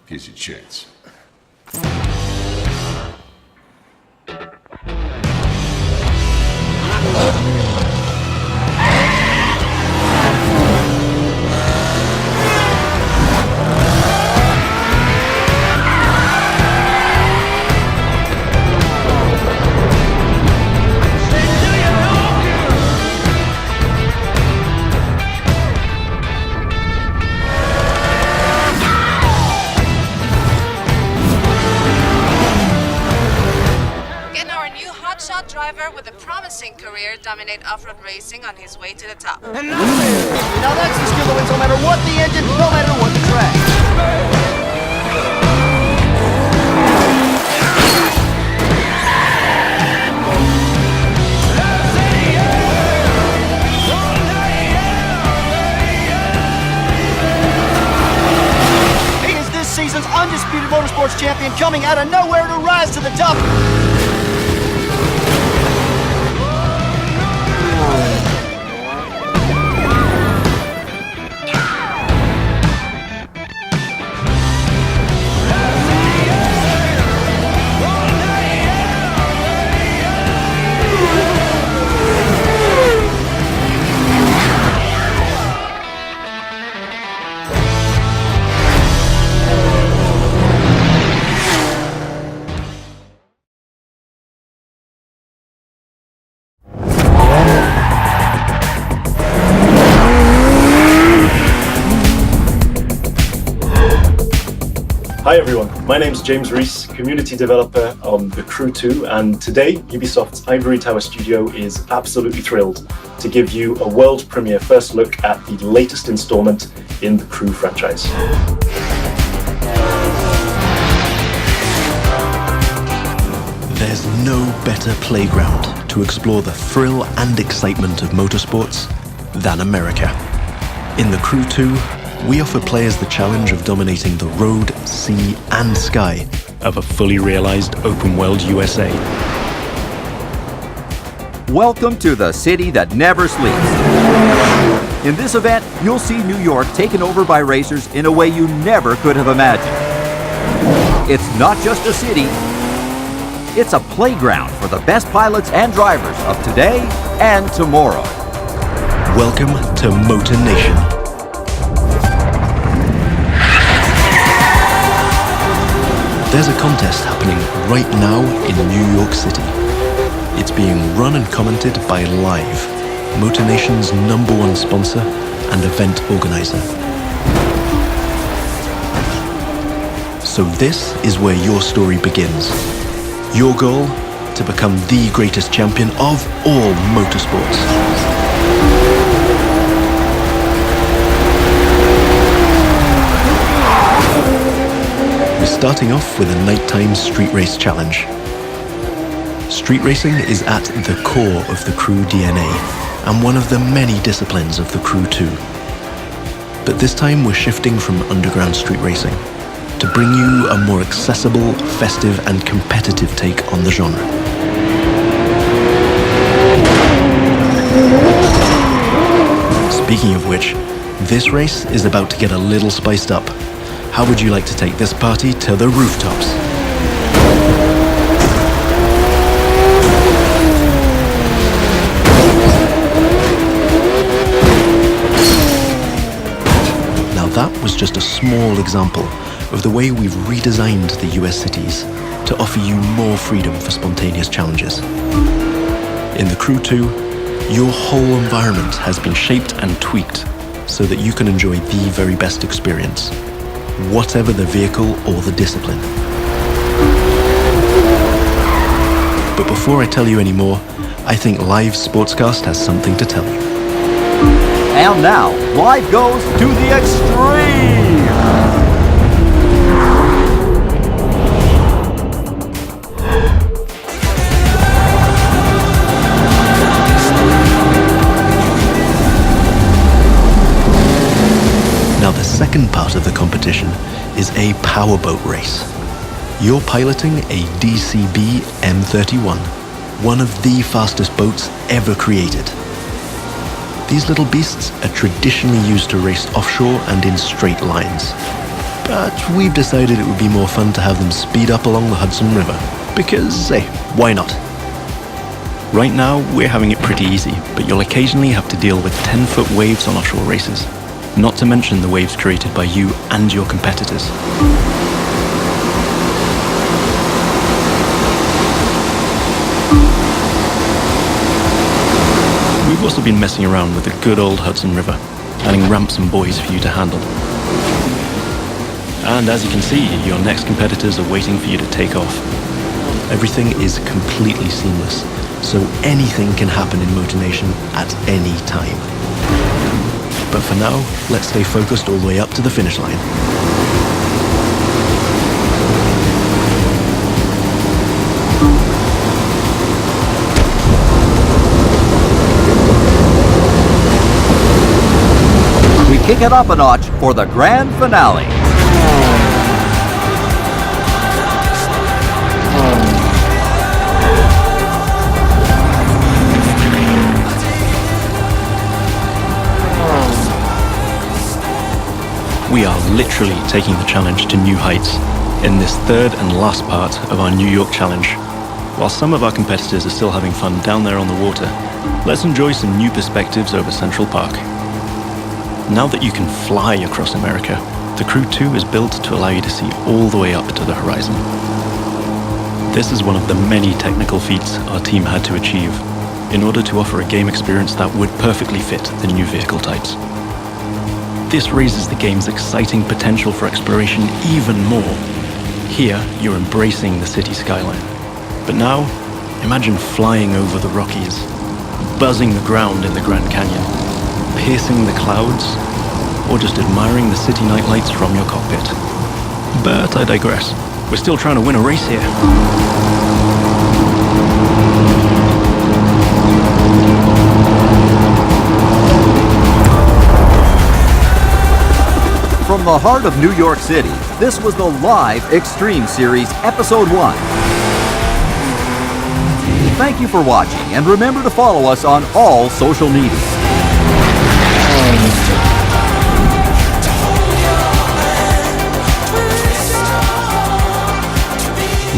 Here's your chance. Driver with a promising career dominate off-road racing on his way to the top. Now that's the skill that wins no matter what the engine, no matter what the track. He is this season's undisputed motorsports champion, coming out of nowhere to rise to the top. Hi everyone, my name's James Rees, community developer on The Crew 2, and today Ubisoft's Ivory Tower studio is absolutely thrilled to give you a world premiere first look at the latest installment in the Crew franchise. There's no better playground to explore the thrill and excitement of motorsports than America. In The Crew 2, we offer players the challenge of dominating the road, sea, and sky of a fully realized open-world USA. Welcome to the city that never sleeps. In this event, you'll see New York taken over by racers in a way you never could have imagined. It's not just a city, it's a playground for the best pilots and drivers of today and tomorrow. Welcome to Motor Nation. There's a contest happening right now in New York City. It's being run and commented by Live, Motor Nation's #1 sponsor and event organizer. So this is where your story begins. Your goal? To become the greatest champion of all motorsports. Starting off with a nighttime street race challenge. Street racing is at the core of the Crew DNA and one of the many disciplines of the Crew 2. But this time we're shifting from underground street racing to bring you a more accessible, festive and competitive take on the genre. Speaking of which, this race is about to get a little spiced up. How would you like to take this party to the rooftops? Now that was just a small example of the way we've redesigned the US cities to offer you more freedom for spontaneous challenges. In the Crew 2, your whole environment has been shaped and tweaked so that you can enjoy the very best experience, whatever the vehicle or the discipline. But before I tell you any more, I think Live Sportscast has something to tell you. And now, Live goes to the extreme! Now the second part of the competition is a powerboat race. You're piloting a DCB M31, one of the fastest boats ever created. These little beasts are traditionally used to race offshore and in straight lines. but we've decided it would be more fun to have them speed up along the Hudson River, because, hey, why not? Right now, we're having it pretty easy, but you'll occasionally have to deal with 10-foot waves on offshore races, not to mention the waves created by you and your competitors. We've also been messing around with the good old Hudson River, adding ramps and buoys for you to handle. And as you can see, your next competitors are waiting for you to take off. Everything is completely seamless, so anything can happen in Motor Nation at any time. But for now, let's stay focused all the way up to the finish line. We kick it up a notch for the grand finale. We are literally taking the challenge to new heights in this third and last part of our New York challenge. While some of our competitors are still having fun down there on the water, let's enjoy some new perspectives over Central Park. Now that you can fly across America, the Crew 2 is built to allow you to see all the way up to the horizon. This is one of the many technical feats our team had to achieve in order to offer a game experience that would perfectly fit the new vehicle types. This raises the game's exciting potential for exploration even more. Here, you're embracing the city skyline. But now, imagine flying over the Rockies, buzzing the ground in the Grand Canyon, piercing the clouds, or just admiring the city nightlights from your cockpit. But I digress. We're still trying to win a race here. From the heart of New York City, this was the live Extreme Series Episode 1. Thank you for watching, and remember to follow us on all social media.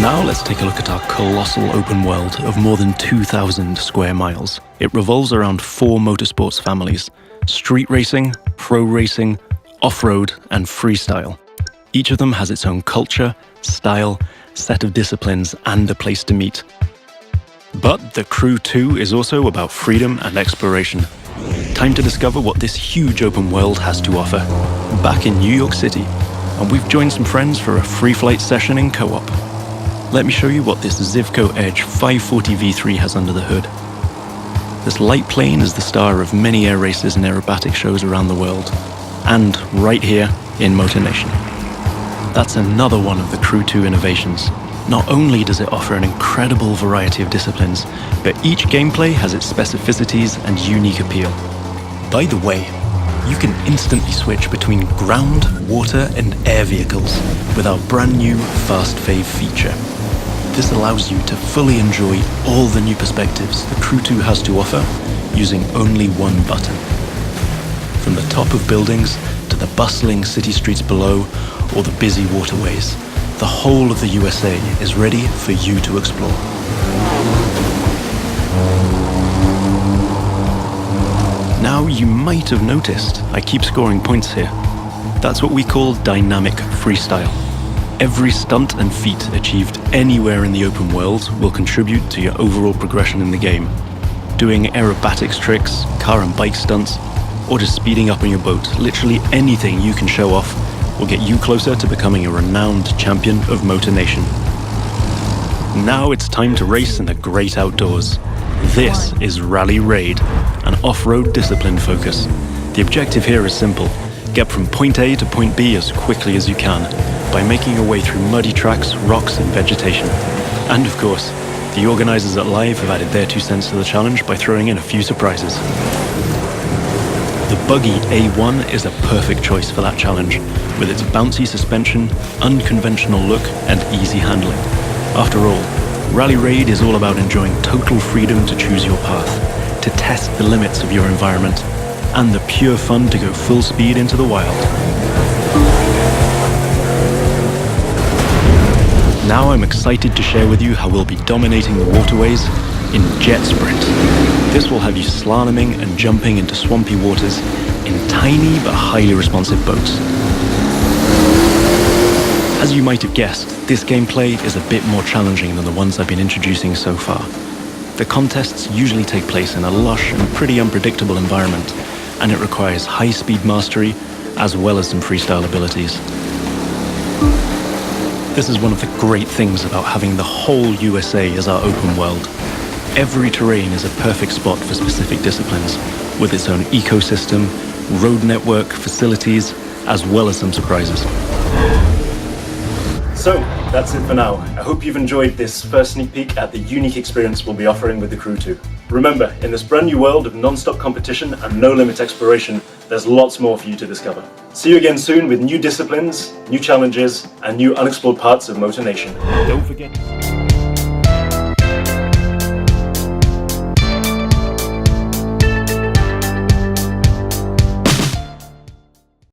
Now let's take a look at our colossal open world of more than 2,000 square miles. It revolves around 4 motorsports families: street racing, pro racing, off-road, and freestyle. Each of them has its own culture, style, set of disciplines, and a place to meet. But the Crew 2 is also about freedom and exploration. Time to discover what this huge open world has to offer. Back in New York City, and we've joined some friends for a free flight session in co-op. Let me show you what this Zivco Edge 540 V3 has under the hood. This light plane is the star of many air races and aerobatic shows around the world, and right here in Motor Nation. That's another one of the Crew 2 innovations. Not only does it offer an incredible variety of disciplines, but each gameplay has its specificities and unique appeal. By the way, you can instantly switch between ground, water, and air vehicles with our brand new Fast Fave feature. This allows you to fully enjoy all the new perspectives the Crew 2 has to offer using only one button. From the top of buildings to the bustling city streets below or the busy waterways, the whole of the USA is ready for you to explore. Now you might have noticed I keep scoring points here. That's what we call dynamic freestyle. Every stunt and feat achieved anywhere in the open world will contribute to your overall progression in the game. Doing aerobatics tricks, car and bike stunts, or just speeding up on your boat, literally anything you can show off will get you closer to becoming a renowned champion of Motor Nation. Now it's time to race in the great outdoors. This is Rally Raid, an off-road discipline focus. The objective here is simple: get from point A to point B as quickly as you can by making your way through muddy tracks, rocks, and vegetation. And of course, the organizers at Live have added their 2 cents to the challenge by throwing in a few surprises. The buggy A1 is a perfect choice for that challenge, with its bouncy suspension, unconventional look, and easy handling. After all, Rally Raid is all about enjoying total freedom to choose your path, to test the limits of your environment, and the pure fun to go full speed into the wild. Now I'm excited to share with you how we'll be dominating the waterways in Jet Sprint. This will have you slaloming and jumping into swampy waters in tiny but highly responsive boats. As you might have guessed, this gameplay is a bit more challenging than the ones I've been introducing so far. The contests usually take place in a lush and pretty unpredictable environment, and it requires high-speed mastery as well as some freestyle abilities. This is one of the great things about having the whole USA as our open world. Every terrain is a perfect spot for specific disciplines, with its own ecosystem, road network, facilities, as well as some surprises. So, that's it for now. I hope you've enjoyed this first sneak peek at the unique experience we'll be offering with the Crew 2. Remember, in this brand new world of non-stop competition and no-limit exploration, there's lots more for you to discover. See you again soon with new disciplines, new challenges, and new unexplored parts of Motor Nation. Don't forget...